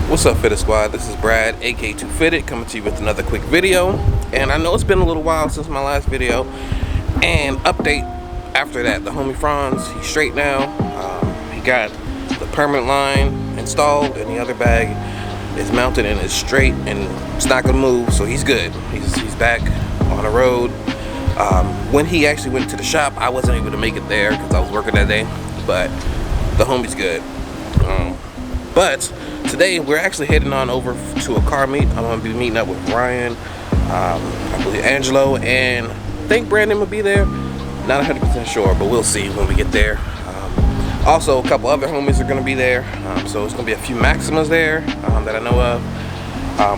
What's up, Fitted Squad? This is Brad, aka 2 Fitted, coming to you with another quick video. And I know it's been a little while since my last video. And update after that, the homie Franz, he's straight now. He got the permanent line installed, and the other bag is mounted and it's straight and it's not gonna move, so he's good. He's back on the road. When he actually went to the shop, I wasn't able to make it there because I was working that day, but the homie's good. But today we're actually heading on over to a car meet. I'm gonna be meeting up with Ryan, I believe Angelo, and I think Brandon will be there. Not 100% sure, but we'll see when we get there. Also, a couple other homies are gonna be there, so it's gonna be a few Maximas there that I know of.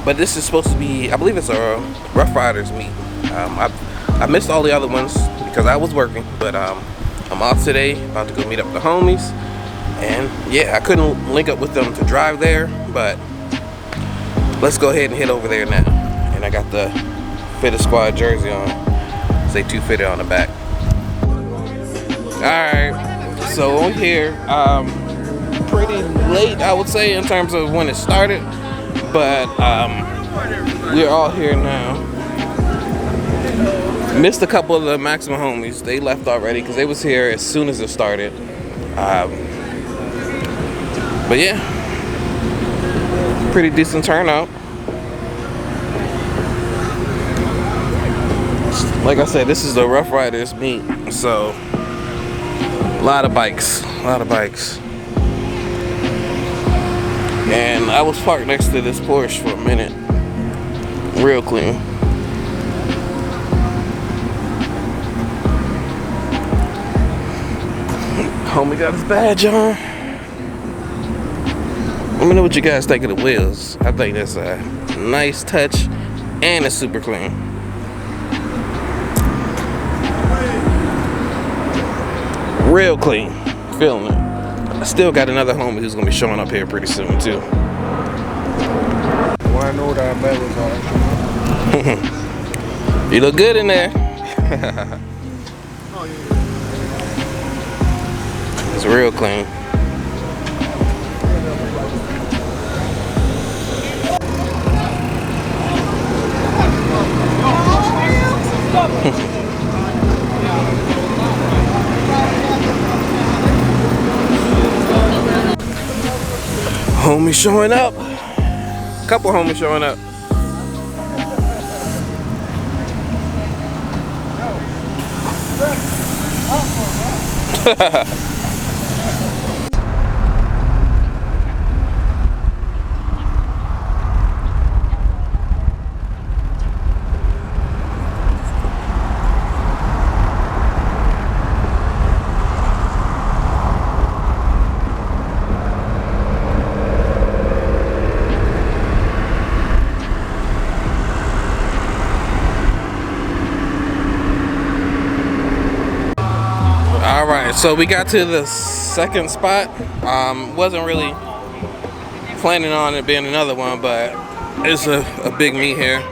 But this is supposed to be, I believe it's a Ruff Ryders meet. I missed all the other ones because I was working, but I'm off today, about to go meet up with the homies. And yeah, I couldn't link up with them to drive there, but let's go ahead and head over there now. And I got the Fitted Squad jersey on, say 2 Fitted on the back. Alright, so we're here, pretty late I would say in terms of when it started, but we're all here now. Missed a couple of the Maxima homies. They left already because they was here as soon as it started. But yeah, pretty decent turnout. Like I said, this is the Ruff Ryders meet, so a lot of bikes. And I was parked next to this Porsche for a minute. Real clean. Homie got his badge on. Let me know what you guys think of the wheels. I think that's a nice touch and it's super clean. Real clean. Feeling it. I still got another homie who's gonna be showing up here pretty soon too. Well, I know that was on. You look good in there. Oh, yeah. It's real clean. Homie showing up. Couple homies showing up. Alright, so we got to the second spot. Wasn't really planning on it being another one, but it's a big meet here.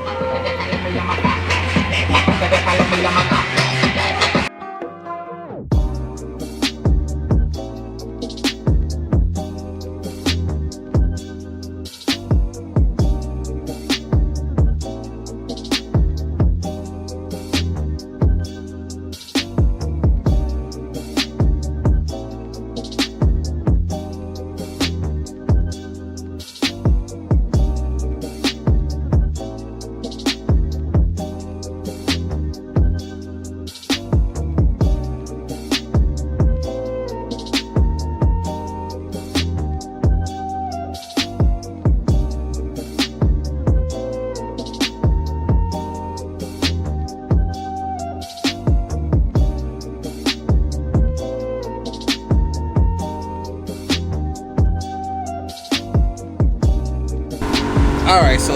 Alright, so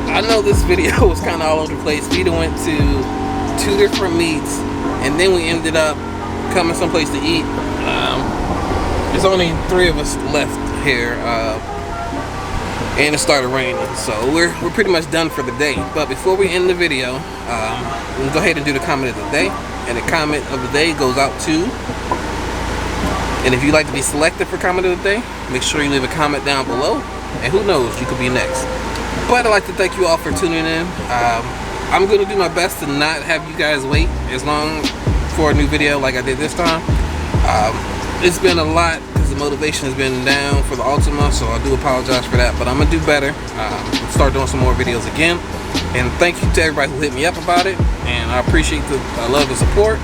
I know this video was kind of all over the place. We went to 2 different meets, and then we ended up coming someplace to eat. There's only 3 of us left here, and it started raining, so we're pretty much done for the day. But before we end the video, we'll go ahead and do the comment of the day, and the comment of the day goes out to And if you'd like to be selected for comment of the day, make sure you leave a comment down below. and who knows, you could be next. But I'd like to thank you all for tuning in. I'm gonna do my best to not have you guys wait as long for a new video like I did this time. It's been a lot because the motivation has been down for the Ultima, so I do apologize for that, but I'm gonna do better. Start doing some more videos again. And thank you to everybody who hit me up about it, and I appreciate the love and support.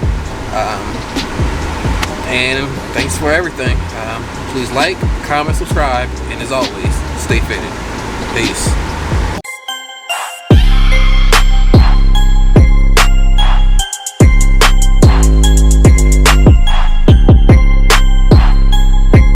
And thanks for everything. Please like, comment, subscribe, and as always, stay fitted. Peace.